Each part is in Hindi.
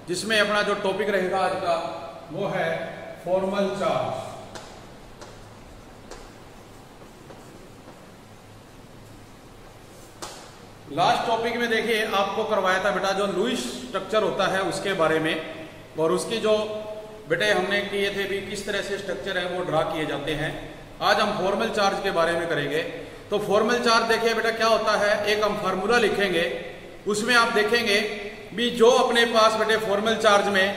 जिसमें अपना जो टॉपिक रहेगा आज का वो है फॉर्मल चार्ज। लास्ट टॉपिक में देखिए आपको करवाया था बेटा जो लुईस स्ट्रक्चर होता है उसके बारे में, और उसकी जो बेटे हमने किए थे भी किस तरह से स्ट्रक्चर है वो ड्रा किए जाते हैं। आज हम फॉर्मल चार्ज के बारे में करेंगे। तो फॉर्मल चार्ज देखिए बेटा क्या होता है, एक हम फार्मूला लिखेंगे, उसमें आप देखेंगे भी जो अपने पास बेटे फॉर्मल चार्ज में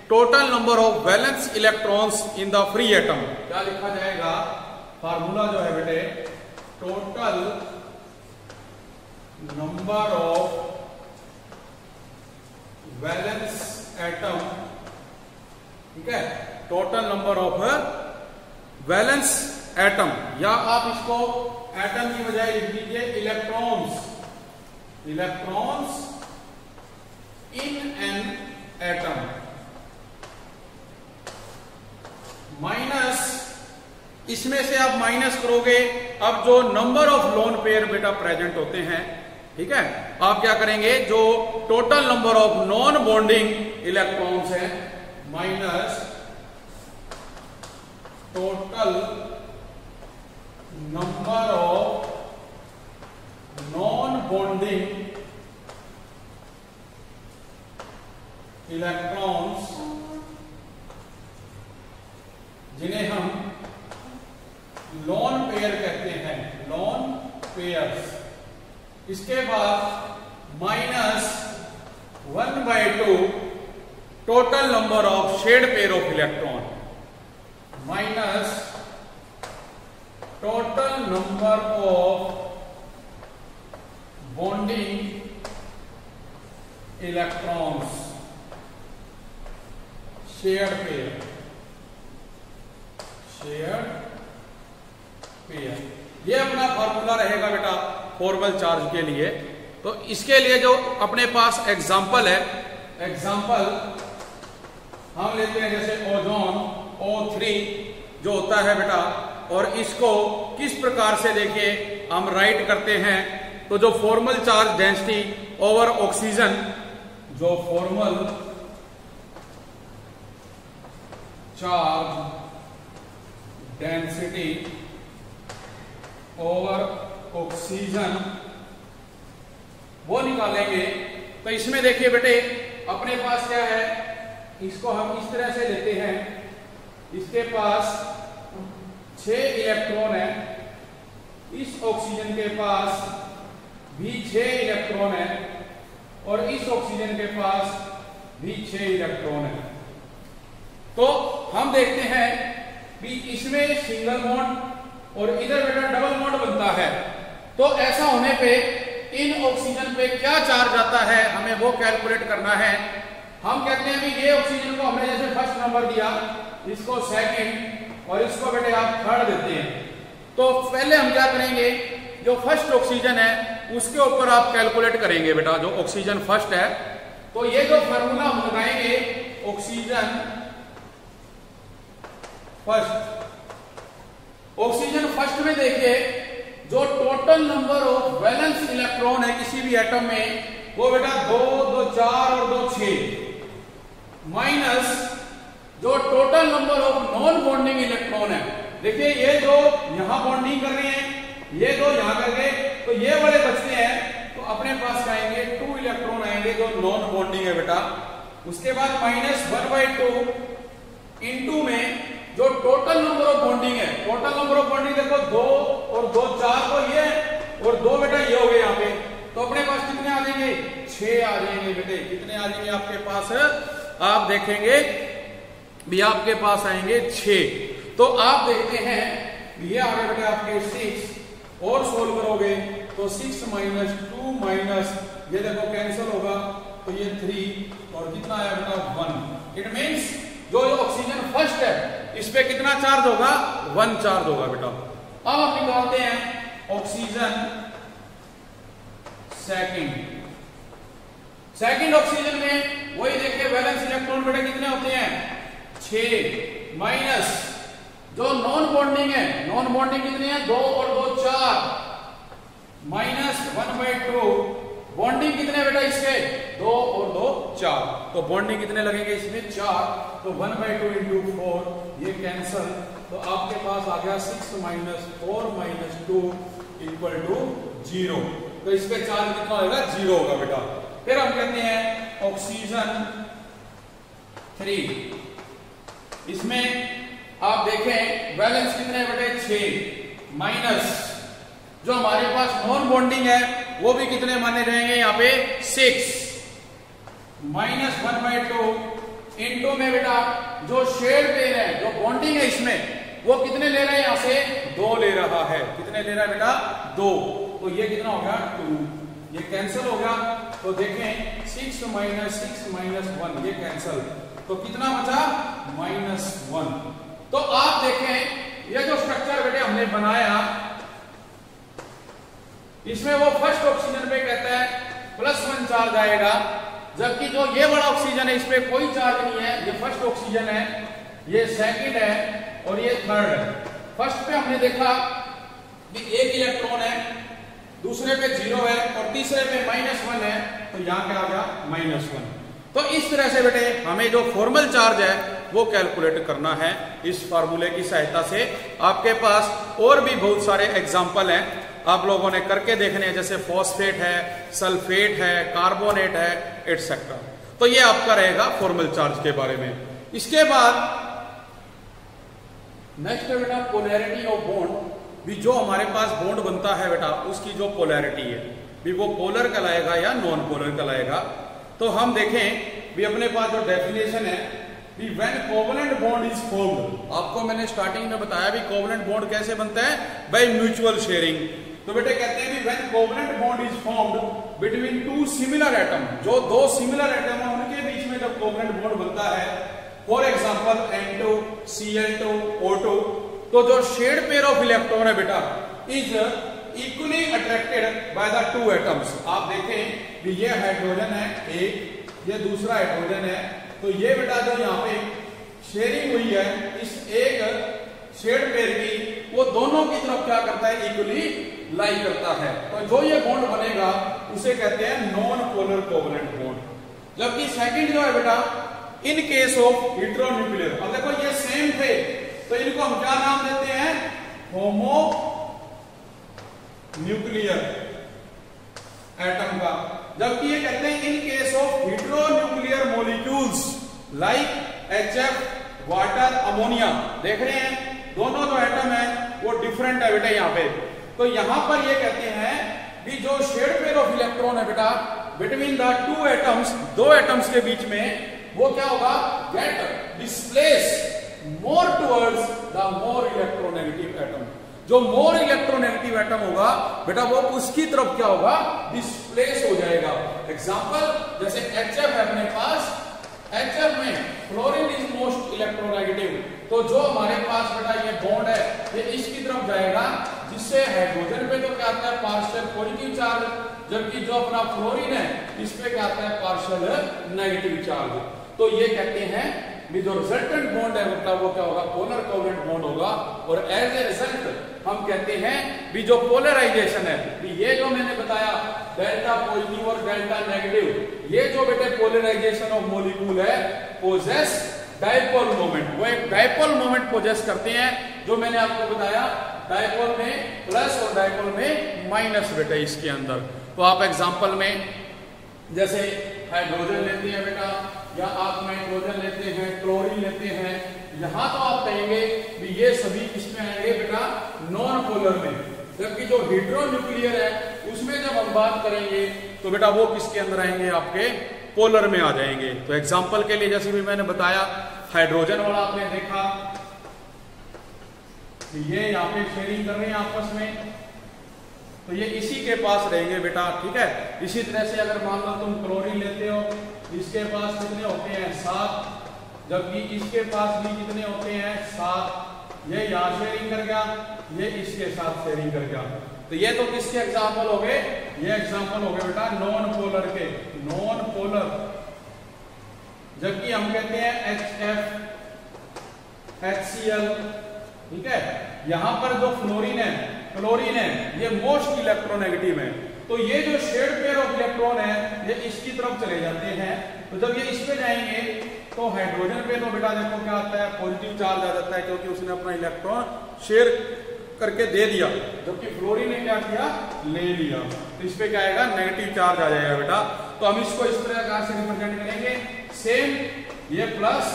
total number of valence electrons in the free atom, क्या लिखा जाएगा, फार्मूला जो है बेटे total number of valence atom, ठीक है, total number of valence atom, या आप इसको एटम की बजाय लिख दीजिए electrons, electrons in an atom, minus, इसमें से आप माइनस करोगे अब जो नंबर ऑफ लोन पेयर बेटा प्रेजेंट होते हैं, ठीक है, आप क्या करेंगे जो total number of non bonding electrons है minus total number of non bonding electrons जिन्हें हम लोन पेयर कहते हैं, लोन पेयर्स, इसके बाद minus 1/2 total number of shared pair of electron, minus total number of bonding electrons, shared pair, shared pair, ये अपना फॉर्मूला रहेगा बेटा फॉर्मल चार्ज के लिए। तो इसके लिए जो अपने पास एग्जाम्पल है, एग्जाम्पल हम लेते हैं जैसे ओजोन O3 जो होता है बेटा, और इसको किस प्रकार से देखिए हम राइट करते हैं। तो जो formal charge density over oxygen, जो formal charge density over oxygen वो निकालेंगे। तो इसमें देखिए बेटे अपने पास क्या है, इसको हम इस तरह से लेते हैं, इसके पास 6 इलेक्ट्रॉन है, इस ऑक्सीजन के पास भी 6 इलेक्ट्रॉन है, और इस ऑक्सीजन के पास भी 6 इलेक्ट्रॉन है। तो हम देखते हैं कि इसमें सिंगल बॉन्ड और इधर बेटा डबल बॉन्ड बनता है। तो ऐसा होने पे इन ऑक्सीजन पे क्या चार्ज आता है हमें वो कैलकुलेट करना है। हम कहते हैं कि ये ऑक्सीजन को हमने जैसे फर्स्ट नंबर दिया, इसको सेकंड और इसको बेटे आप थर्ड देते हैं। तो पहले हम क्या करेंगे, जो फर्स्ट ऑक्सीजन है उसके ऊपर आप कैलकुलेट करेंगे बेटा, जो ऑक्सीजन फर्स्ट है। तो ये जो फार्मूला हम लगाएंगे ऑक्सीजन फर्स्ट, ऑक्सीजन फर्स्ट में देखिए जो total number of valence electron है किसी भी एटम में वो बेटा 2, 2, 4 और 2, 6, माइनस जो total number of non bonding electron है। देखिए ये जो यहां बॉन्डिंग कर रहे हैं, ये दो यहां कर गए, तो ये बड़े बचते हैं, तो अपने पास आएंगे 2 इलेक्ट्रॉन आएंगे जो नॉन बॉन्डिंग है बेटा। उसके बाद माइनस 1/2 इनटू में जो टोटल नंबर ऑफ बॉन्डिंग है, टोटल नंबर ऑफ बॉन्डिंग देखो 2 और 2 4 तो ये और 2 बेटा ये हो गए यहाँ पे। तो अपने पास कितने आ जाएंगे, 6 आ जाएंगे बेटे। कितने आ जाएंगे आपके पास, आप देखेंगे भी आपके पास आएंगे 6। तो आप देखते हैं ये आ गए बेटे आपके 6, और सोल्व करोगे तो 6 - 2 माइनस ये देखो कैंसिल होगा, तो ये 3 और कितना आया बेटा 1। इट मीन्स जो ऑक्सीजन फर्स्ट है इस पे कितना चार्ज होगा, 1 चार्ज होगा बेटा। अब हम निकालते हैं ऑक्सीजन सेकंड। सेकंड ऑक्सीजन में वही देखिए वैलेंस इलेक्ट्रॉन बेटा कितने होते हैं, 6, माइनस जो नॉन बॉन्डिंग है, नॉन बॉन्डिंग कितने हैं, 2 और 2 4, माइनस 1/2 बॉन्डिंग कितने बेटा इसके 2 और 2 4, तो बॉन्डिंग कितने लगेंगे इसमें 4, तो 1/2 इंटू 4 ये कैंसल, तो आपके पास आ गया 6 - 4 - 2 = 0, तो इसके चार्ज कितना होगा 0 होगा बेटा। फिर हम कहते हैं ऑक्सीजन 3, इसमें आप देखें वैलेंस कितने बेटे 6 माइनस जो हमारे पास नॉन बॉन्डिंग है वो भी कितने माने रहेंगे यहाँ पे 6 -1/2 इंटू में बेटा जो शेड पेयर है जो बॉन्डिंग है इसमें वो कितने ले रहे हैं यहां से 2 ले रहा है, कितने ले रहा है बेटा 2, तो ये कितना हो गया 2, ये कैंसिल हो गया, तो देखें 6 - 6 - 1 ये कैंसिल, तो कितना बचा -1। तो आप देखें ये जो स्ट्रक्चर बेटे हमने बनाया इसमें वो फर्स्ट ऑक्सीजन पे कहता है +1 चार्ज आएगा, जबकि जो ये बड़ा ऑक्सीजन है इसमें कोई चार्ज नहीं है, ये फर्स्ट ऑक्सीजन है, ये सेकंड है और ये थर्ड है। फर्स्ट पे हमने देखा कि 1 इलेक्ट्रॉन है, दूसरे पे 0 है और तीसरे पे -1 है, तो यहां क्या आ गया -1। तो इस तरह से बेटे हमें जो फॉर्मल चार्ज है वो कैलकुलेट करना है इस फार्मूले की सहायता से। आपके पास और भी बहुत सारे एग्जाम्पल हैं आप लोगों ने करके देखने हैं, जैसे फॉस्फेट है, सल्फेट है, कार्बोनेट है, एटसेट्रा। तो ये आपका रहेगा फॉर्मल चार्ज के बारे में। इसके बाद नेक्स्ट है बेटा पोलैरिटी ऑफ बॉन्ड, भी जो हमारे पास बॉन्ड बनता है बेटा उसकी जो पोलैरिटी है भी वो पोलर कहलाएगा या नॉन पोलर कहलाएगा। तो हम देखें भी अपने पास जो डेफिनेशन है भी when covalent bond is formed, आपको मैंने स्टार्टिंग में बताया भी कोवलेंट बॉन्ड कैसे बनता है बाय म्यूचुअल शेयरिंग। तो बेटे कहते हैं भी when covalent bond is formed between 2 similar atom, जो 2 सिमिलर एटम है उनके बीच में जब कोवलेंट बॉन्ड बनता है, for example N2 Cl2 O2, तो जो शेड पेयर ऑफ इलेक्ट्रॉन है बेटा is equally attracted by the 2 atoms. आप देखें कि ये हाइड्रोजन है एक, ये दूसरा हाइड्रोजन है, तो ये बेटा जो यहाँ पे शेयरिंग हुई है इस एक शेड पेयर की, वो दोनों की तरफ क्या करता है इक्वली लाई करता है, तो जो ये बॉन्ड बनेगा उसे कहते हैं नॉन पोलर कोवलेंट बॉन्ड। जबकि सेकंड जो है बेटा इन केस ऑफ हेटेरोन्यूक्लियर, अब देखो ये सेम थे तो इनको हम क्या नाम देते हैं होमो न्यूक्लियर एटम का, जबकि ये कहते हैं in case of heteronuclear molecules like HF, water, ammonia. देख रहे हैं दोनों जो एटम है वो डिफरेंट है बेटा यहाँ पे, तो यहां पर ये कहते हैं कि जो शेड पेयर ऑफ इलेक्ट्रॉन है बेटा बिटवीन द 2 एटम्स, 2 एटम्स के बीच में वो क्या होगा get displace more towards the more electronegative atom. जो मोर इलेक्ट्रोनेगेटिव एटम होगा बेटा वो उसकी तरफ क्या होगा डिस्प्लेस हो जाएगा। एग्जांपल जैसे HF है अपने पास, HF में फ्लोरीन इज मोस्ट इलेक्ट्रोनेगेटिव, तो जो हमारे पास बेटा ये बॉन्ड है ये इसकी तरफ जाएगा, जिससे हाइड्रोजन पे तो क्या आता है पार्शियल पॉजिटिव चार्ज, जबकि जो अपना फ्लोरीन है इस पे क्या आता है पार्शियल नेगेटिव चार्ज। तो ये कहते हैं भी जो रिजल्टेंट बॉन्ड है मतलब वो क्या होगा पोलर कोवलेंट बॉन्ड होगा, और एज ए रिजल्ट हम कहते हैं भी जो पोलराइजेशन है भी ये जो मैंने बताया डेल्टा पॉजिटिव और डेल्टा नेगेटिव, ये जो बेटे पोलराइजेशन ऑफ मॉलिक्यूल है पोजेस डाइपोल मोमेंट, वो एक डाइपोल मोमेंट पोजेस करते हैं, जो मैंने आपको बताया डाइपोल में प्लस और डाइपोल में माइनस बेटा इसके अंदर। तो आप एग्जांपल में जैसे हाइड्रोजन लेते हैं बेटा, या आप नाइट्रोजन लेते हैं, क्लोरीन लेते हैं, यहां तो आप कहेंगे कि ये सभी किसमें आएंगे बेटा नॉन पोलर में, जबकि जो हेटेरोन्यूक्लियर है उसमें जब हम बात करेंगे तो बेटा वो किसके अंदर आएंगे आपके पोलर में आ जाएंगे। तो एग्जांपल के लिए जैसे भी मैंने बताया हाइड्रोजन वाला आपने देखा ये यहाँ पे शेयरिंग कर रहे हैं आपस में, तो ये इसी के पास रहेंगे बेटा, ठीक है। इसी तरह से अगर मान लो तुम क्लोरीन लेते हो, इसके पास कितने होते हैं 7, जबकि इसके पास भी कितने होते हैं 7, ये यहाँ शेयरिंग कर गया, ये इसके साथ शेयरिंग कर गया। तो ये तो किसके एग्जाम्पल हो गए, ये एग्जाम्पल हो गए बेटा नॉन पोलर के, नॉन पोलर। जबकि हम कहते हैं HF, HCl, ठीक है। यहां पर जो फ्लोरीन है, क्लोरीन है, ये मोस्ट इलेक्ट्रोनेगेटिव है, तो ये जो शेड पेयर ऑफ इलेक्ट्रॉन है ये इसकी तरफ चले जाते हैं। तो जब ये इस पे जाएंगे तो हाइड्रोजन पे तो बेटा देखो क्या आता है, पॉजिटिव चार्ज आ जाता है, क्योंकि उसने अपना इलेक्ट्रॉन शेयर करके दे दिया, जबकि फ्लोरीन ने क्या किया, ले लिया। तो इस पे क्या आएगा, नेगेटिव चार्ज आ जाएगा बेटा। तो हम इसको इस तरह से रिप्रेजेंट करेंगे, सेम ये प्लस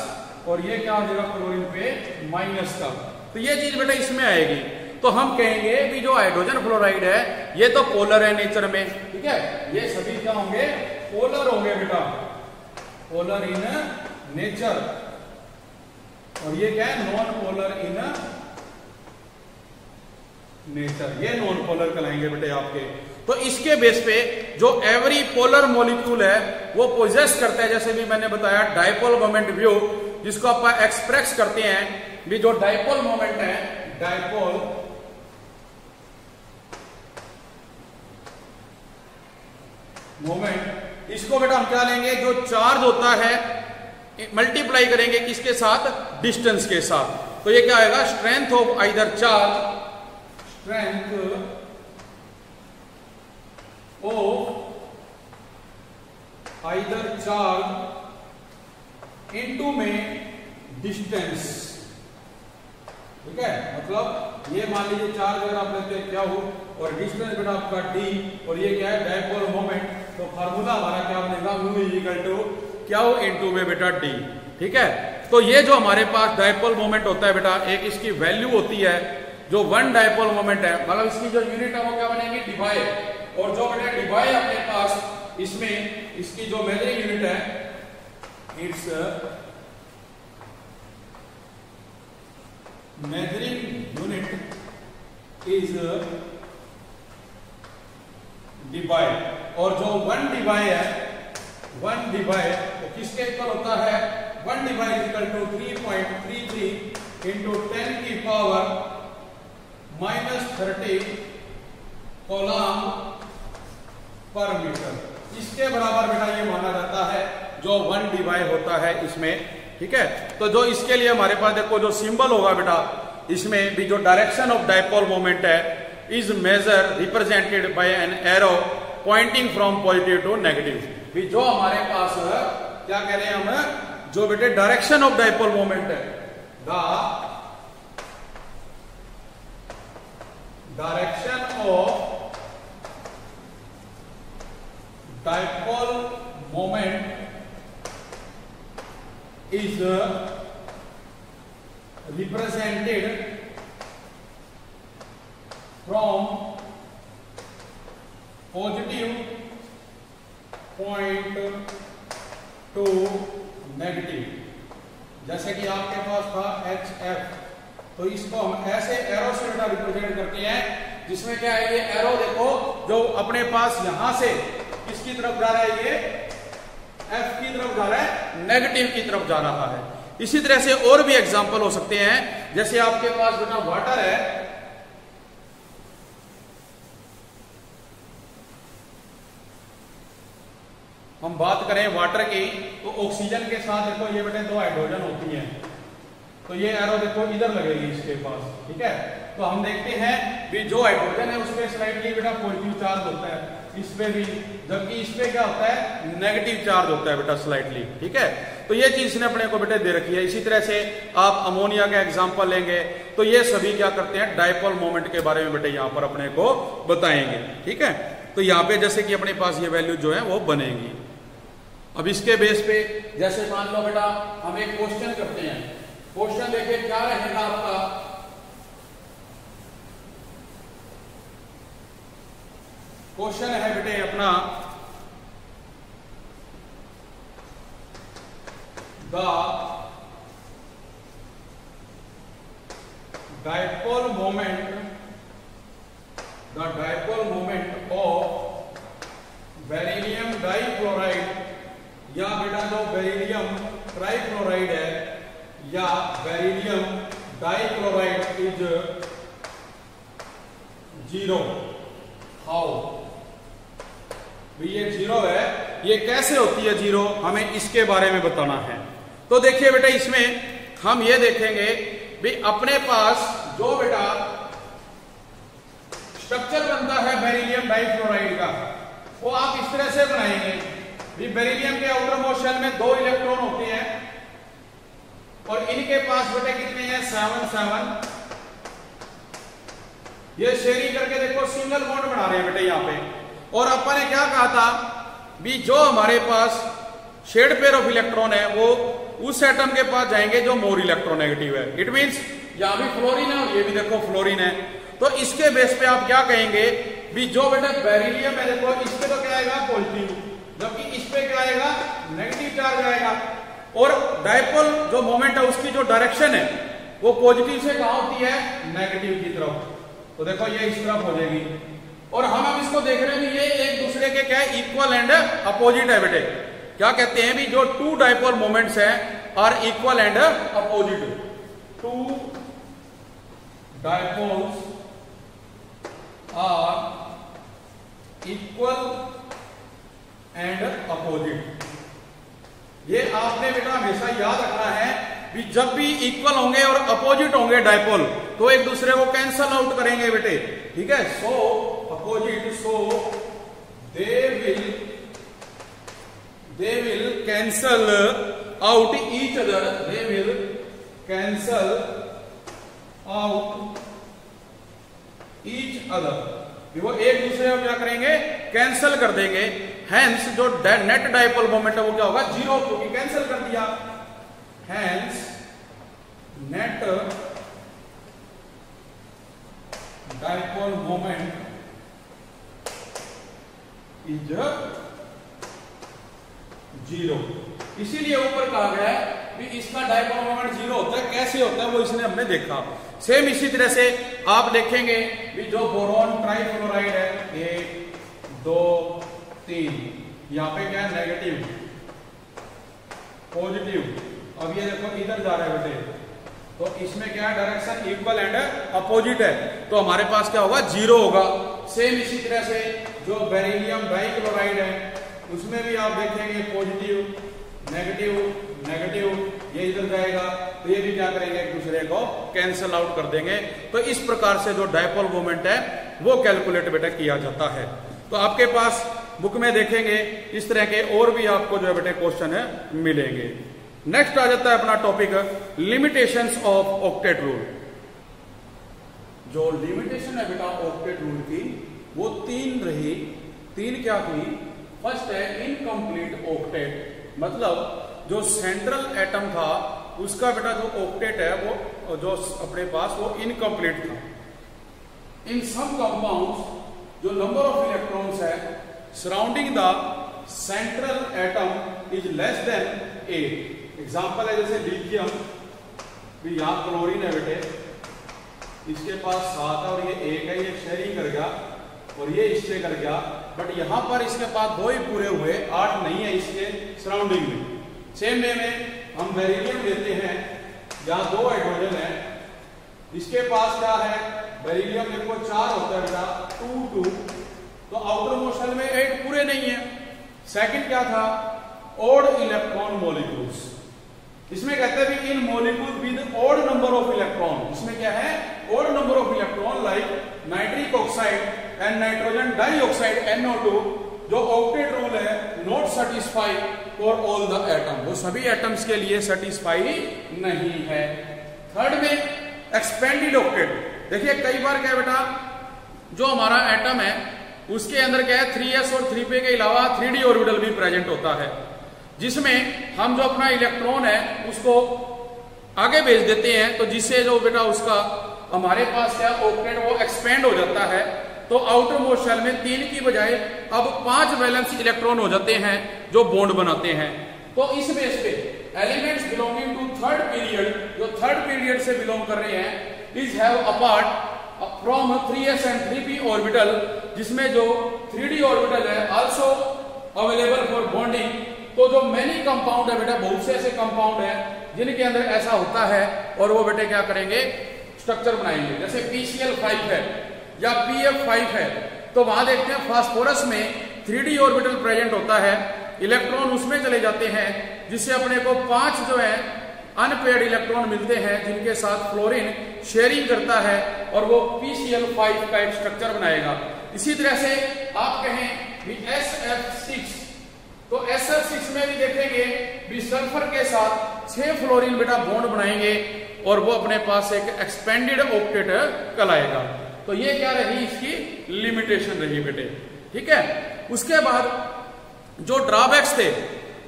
और ये क्या हो जाएगा क्लोरीन पे माइनस का। तो ये चीज बेटा इसमें आएगी। तो हम कहेंगे कि जो हाइड्रोजन फ्लोराइड है ये तो पोलर है नेचर में, ठीक है, ये सभी क्या होंगे, पोलर होंगे बेटा, पोलर इन नेचर। और ये क्या है, नॉन पोलर इन नेचर, ये नॉन पोलर कहलाएंगे बेटे आपके। तो इसके बेस पे जो एवरी पोलर मॉलिक्यूल है वो पोजेस करता है, जैसे भी मैंने बताया डाइपोल मोमेंट व्यू, जिसको आप एक्सप्रेस करते हैं भी, जो डाइपोल मोमेंट है, डाइपोल मोमेंट, इसको बेटा हम क्या लेंगे, जो चार्ज होता है मल्टीप्लाई करेंगे किसके साथ, डिस्टेंस के साथ। तो ये क्या आएगा, strength of either charge, strength of either charge into में डिस्टेंस, ठीक है। मतलब ये मान लीजिए चार्ज अगर आप लेते हैं क्या हो, और डिस्टेंस बेटा आपका d, और ये क्या है डाइपोल मोमेंट। तो फार्मूला हमारा क्या बनेगा, म्यू इक्वल टू क्या हो, इनटू में बेटा d, ठीक है। तो ये जो हमारे पास डाइपोल मोमेंट होता है बेटा, एक इसकी वैल्यू होती है, जो वन डाइपोल मोमेंट है, मतलब इसकी जो यूनिट है वो क्या बनेगी, डिवाई। और जो बेटा डिवाई अपने पास इसमें इसकी जो मेजरिंग यूनिट है, it's measuring unit is Dibai. और जो वन डिवाई है, वन डिवाई तो किसके इक्वल होता है, one Dibai equal to 3.33 into 10 की पावर -30 कूलम पर मीटर। इसके बराबर बेटा ये माना जाता है जो वन डिवाई होता है इसमें, ठीक है। तो जो इसके लिए हमारे पास देखो जो सिंबल होगा बेटा, इसमें भी जो डायरेक्शन ऑफ डाइपोल मोमेंट है is major represented by an arrow pointing from positive to negative. भी जो हमारे पास क्या कह रहे हैं हम, जो बेटे डायरेक्शन ऑफ डाइपोल मोमेंट है, the direction of dipole moment is represented from positive point to negative। जैसे कि आपके पास था HF, तो इसको हम ऐसे एरो से बेटा रिप्रेजेंट करते हैं, जिसमें क्या है, ये एरो देखो जो अपने पास यहां से किसकी तरफ जा रहा है, ये F की तरफ जा रहा है, नेगेटिव की तरफ जा रहा है। इसी तरह से और भी एग्जांपल हो सकते हैं, जैसे आपके पास बेटा वाटर है, हम बात करें वाटर की, तो ऑक्सीजन के साथ देखो ये बेटे दो हाइड्रोजन होती हैं, तो ये एरो देखो इधर लगेगी इसके पास, ठीक है। तो हम देखते हैं भी जो हाइड्रोजन है उसमें स्लाइटली बेटा पॉजिटिव चार्ज होता है, इस पे भी, जबकि इस पे क्या होता है, नेगेटिव चार्ज होता है बेटा स्लाइटली, ठीक है। तो ये चीज ने अपने को बेटे दे रखी है। इसी तरह से आप अमोनिया का एग्जांपल लेंगे, तो ये सभी क्या करते हैं, डाइपोल मोमेंट के बारे में बेटे यहां पर अपने को बताएंगे, ठीक है। तो यहाँ पे जैसे कि अपने पास ये वैल्यू जो है वो बनेगी। अब इसके बेस पे जैसे मान लो बेटा हम एक क्वेश्चन करते हैं, क्वेश्चन देखिए क्या रहेगा आपका, क्वेश्चन है बेटे अपना, the dipole moment of beryllium dichloride, या बेटा जो बेरिलियम ट्राइक्लोराइड है या बेरिलियम डाइक्लोराइड इज 0। हाउ, ये 0 है, ये कैसे होती है 0, हमें इसके बारे में बताना है। तो देखिए बेटा इसमें हम ये देखेंगे भी अपने पास जो बेटा स्ट्रक्चर बनता है बेरिलियम डाइफ्लोराइड का, वो आप इस तरह से बनाएंगे। बेरिलियम के आउटर मोस्ट शेल में 2 इलेक्ट्रॉन होते हैं और इनके पास बेटे कितने हैं 7 ये शेयरिंग करके देखो सिंगल बॉन्ड बना रहे हैं बेटे यहाँ पे। और अपन ने क्या कहा था भी जो हमारे पास शेड पेयर ऑफ इलेक्ट्रॉन है वो उस एटम के पास जाएंगे जो मोर इलेक्ट्रोनेगेटिव है। इट मींस यहां भी फ्लोरीन है और ये भी देखो फ्लोरीन है। तो इसके बेस पे आप क्या कहेंगे भी जो बेटा बेरिलियम है देखो इस पे तो क्या आएगा पॉजिटिव, जबकि इस पे क्या आएगा नेगेटिव चार्ज आएगा। और डायपोल जो मोमेंट है उसकी जो डायरेक्शन है वो पॉजिटिव से कहां होती है नेगेटिव की तरफ। तो देखो ये इस तरफ हो जाएगी। और हम अब इसको देख रहे हैं ये एक दूसरे के क्या है इक्वल एंड अपोजिट है बेटे। क्या कहते हैं भी जो 2 डायपोल मोमेंट्स हैं are equal and opposite. 2 dipoles are equal and opposite. ये आपने बेटा हमेशा याद रखना है भी जब भी इक्वल होंगे और अपोजिट होंगे डायपोल तो एक दूसरे को कैंसल आउट करेंगे बेटे, ठीक है। सो opposite, so they will cancel out each other, they will cancel out each other, वो एक दूसरे को क्या करेंगे कैंसल कर देंगे। हैंस जो नेट डायपोल मोमेंट है वो क्या होगा 0 क्योंकि कैंसल कर दिया। Hence net dipole moment is 0। इसीलिए ऊपर कहा गया है कि इसका डायपोल मोमेंट 0 होता है। कैसे होता है वो इसने हमने देखा। सेम इसी तरह से आप देखेंगे कि जो बोरॉन ट्राइफ्लोराइड है 1 2 3 यहां पे क्या है नेगेटिव पॉजिटिव। अब ये देखो इधर जा रहा है बेटे तो इसमें क्या है डायरेक्शन इक्वल एंड अपोजिट है तो हमारे पास क्या होगा 0 होगा। सेम इसी तरह से जो बेरिलियम डाइक्लोराइड है उसमें भी आप देखेंगे पॉजिटिव नेगेटिव नेगेटिव, ये इधर जाएगा तो ये भी क्या करेंगे एक दूसरे को कैंसल आउट कर देंगे। तो इस प्रकार से जो डायपोल मोमेंट है वो कैलकुलेट बेटा किया जाता है। तो आपके पास बुक में देखेंगे इस तरह के और भी आपको जो है बेटे क्वेश्चन है मिलेंगे। नेक्स्ट आ जाता है अपना topic limitations of octet rule. जो लिमिटेशन है बेटा ऑक्टेट रूल की वो 3 रही। 3 क्या थी? फर्स्ट है इनकम्प्लीट ऑक्टेट, मतलब जो सेंट्रल एटम था उसका बेटा जो ऑक्टेट है वो जो अपने पास वो इनकम्प्लीट था। इन सम कंपाउंड्स जो नंबर ऑफ इलेक्ट्रॉन्स है surrounding the central atom is less than 8। Example है जैसे लिथियम, भी यहां क्लोरीन है बेटे, इसके पास 7 है और ये 1 है, ये शेयरिंग कर गया और ये इससे कर गया, बट यहां पर इसके पास 2 ही पूरे हुए, 8 नहीं है इसके सराउंडिंग में। सेम वे में हम बेरिलियम लेते हैं जहां 2 हाइड्रोजन है, इसके पास क्या है बेरिलियम देखो 4 होता है बेटा 2 2, तो आउटर मोशन में 8 पूरे नहीं है। सेकंड क्या था ओड इलेक्ट्रॉन मॉलिक्यूल्स, इसमें कहते हैं in molecule with odd number of electron, इसमें क्या है odd number of electron like nitric oxide and nitrogen dioxide NO2, जो ऑक्टेट रूल है not satisfy for all the atom, वो सभी एटम्स के लिए सेटिस्फाई नहीं है। थर्ड में एक्सपेंडेड ऑक्टेट, देखिए कई बार क्या बेटा जो हमारा एटम है उसके अंदर क्या है 3s और 3p के अलावा 3d ऑर्बिटल भी प्रेजेंट होता है, जिसमें हम जो अपना इलेक्ट्रॉन है उसको आगे भेज देते हैं, तो जिससे जो बेटा उसका हमारे पास क्या ऑक्टेट वो एक्सपेंड हो जाता है। तो आउटर मोस्ट शेल में 3 की बजाय अब 5 वैलेंस इलेक्ट्रॉन हो जाते हैं जो बॉन्ड बनाते हैं। तो इस बेस पे elements belonging to third period, जो थर्ड पीरियड से बिलोंग कर रहे हैं, is have apart from 3s and 3p orbital, जिसमें जो 3d ऑर्बिटल है आल्सो अवेलेबल फॉर बॉन्डिंग। तो जो मेनी कंपाउंड है बेटा, बहुत से ऐसे कंपाउंड है जिनके अंदर ऐसा होता है और वो बेटे क्या करेंगे स्ट्रक्चर बनाएंगे, जैसे PCl5 है या PF5 है, तो वहां देखते हैं फास्फोरस में 3d ऑर्बिटल प्रेजेंट होता है, इलेक्ट्रॉन उसमें चले जाते हैं, जिससे अपने को 5 जो है अनपेयर्ड इलेक्ट्रॉन मिलते हैं, जिनके साथ फ्लोरीन शेयरिंग करता है और वो PCl5 का एक स्ट्रक्चर बनाएगा। इसी तरह से आप कहें भी SF6, तो SF6 में भी देखेंगे भी सल्फर के साथ 6 फ्लोरीन बेटा बॉन्ड बनाएंगे और वो अपने पास एक एक्सपेंडेड ऑक्टेट कहलाएगा। तो ये क्या रही, इसकी लिमिटेशन रही बेटे, ठीक है। उसके बाद जो ड्रॉबैक्स थे,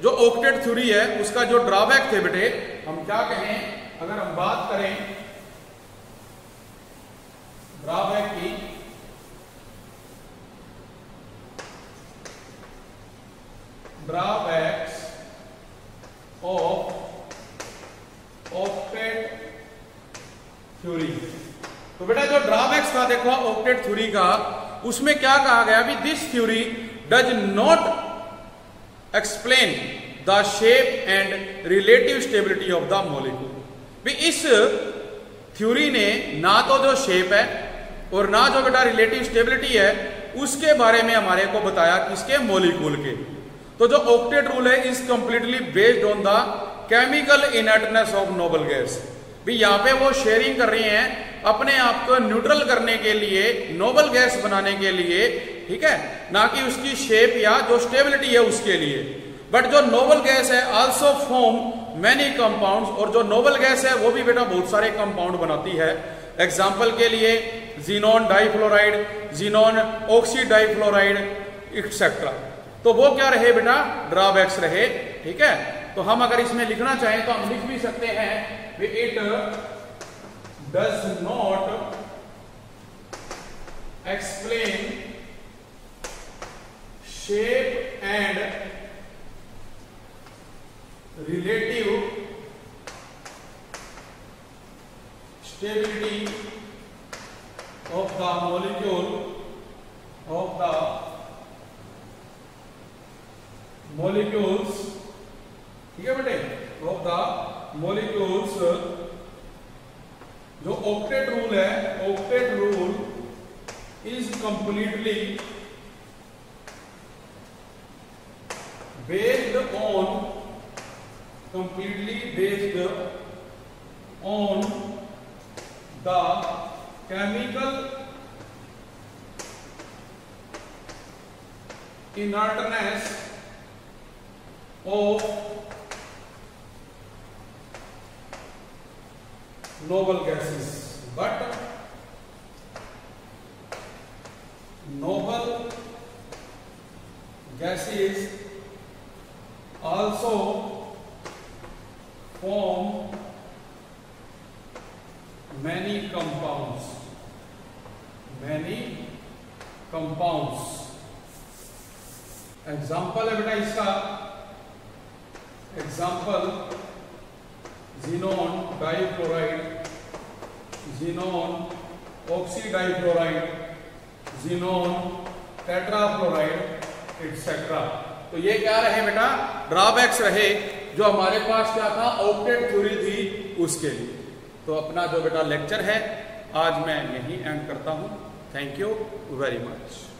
जो ऑक्टेट थ्योरी है उसका जो ड्रॉबैक थे बेटे, हम क्या कहें, अगर हम बात करें ड्रॉबैक की, ड्रॉबैक्स ऑफ ऑक्टेट थ्योरी, तो बेटा जो ड्रॉबैक्स था देखो ऑक्टेट थ्योरी का, उसमें क्या कहा गया भी this theory does not explain the shape and relative stability of the molecule. भी इस थ्योरी ने ना तो जो शेप है और ना जो बेटा रिलेटिव स्टेबिलिटी है उसके बारे में हमारे को बताया, किसके, मॉलिक्यूल के। तो जो ऑक्टेट रूल है is completely based on the chemical inertness of noble gas. भी यहाँ पे वो शेयरिंग कर रही हैं अपने आप को न्यूट्रल करने के लिए, नोबल गैस बनाने के लिए, ठीक है, ना कि उसकी शेप या जो स्टेबिलिटी है उसके लिए। बट जो नोबल गैस है आल्सो फॉर्म मैनी कंपाउंड्स, और जो नोबल गैस है वो भी बेटा बहुत सारे कंपाउंड बनाती है। एग्जाम्पल के लिए xenon difluoride, xenon oxy difluoride etcetera. तो वो क्या रहे बेटा, ड्रॉबैक्स रहे, ठीक है। तो हम अगर इसमें लिखना चाहें तो हम लिख भी सकते हैं, it does not explain shape and relative stability of the molecule of the molecules, ठीक है बेटे, ऑफ द मॉलिक्यूल्स। जो ऑक्टेट रूल है, octet rule is completely based on the chemical inertness of noble gases, but noble gases also form many compounds, example है बेटा इसका, example xenon difluoride, xenon oxy difluoride, xenon tetrafluoride etcetera. तो ये क्या रहे बेटा, ड्रॉबैक्स रहे जो हमारे पास क्या था, ऑक्टेट थ्योरी थी उसके लिए। तो अपना जो बेटा लेक्चर है आज मैं यही एंड करता हूं। Thank you very much.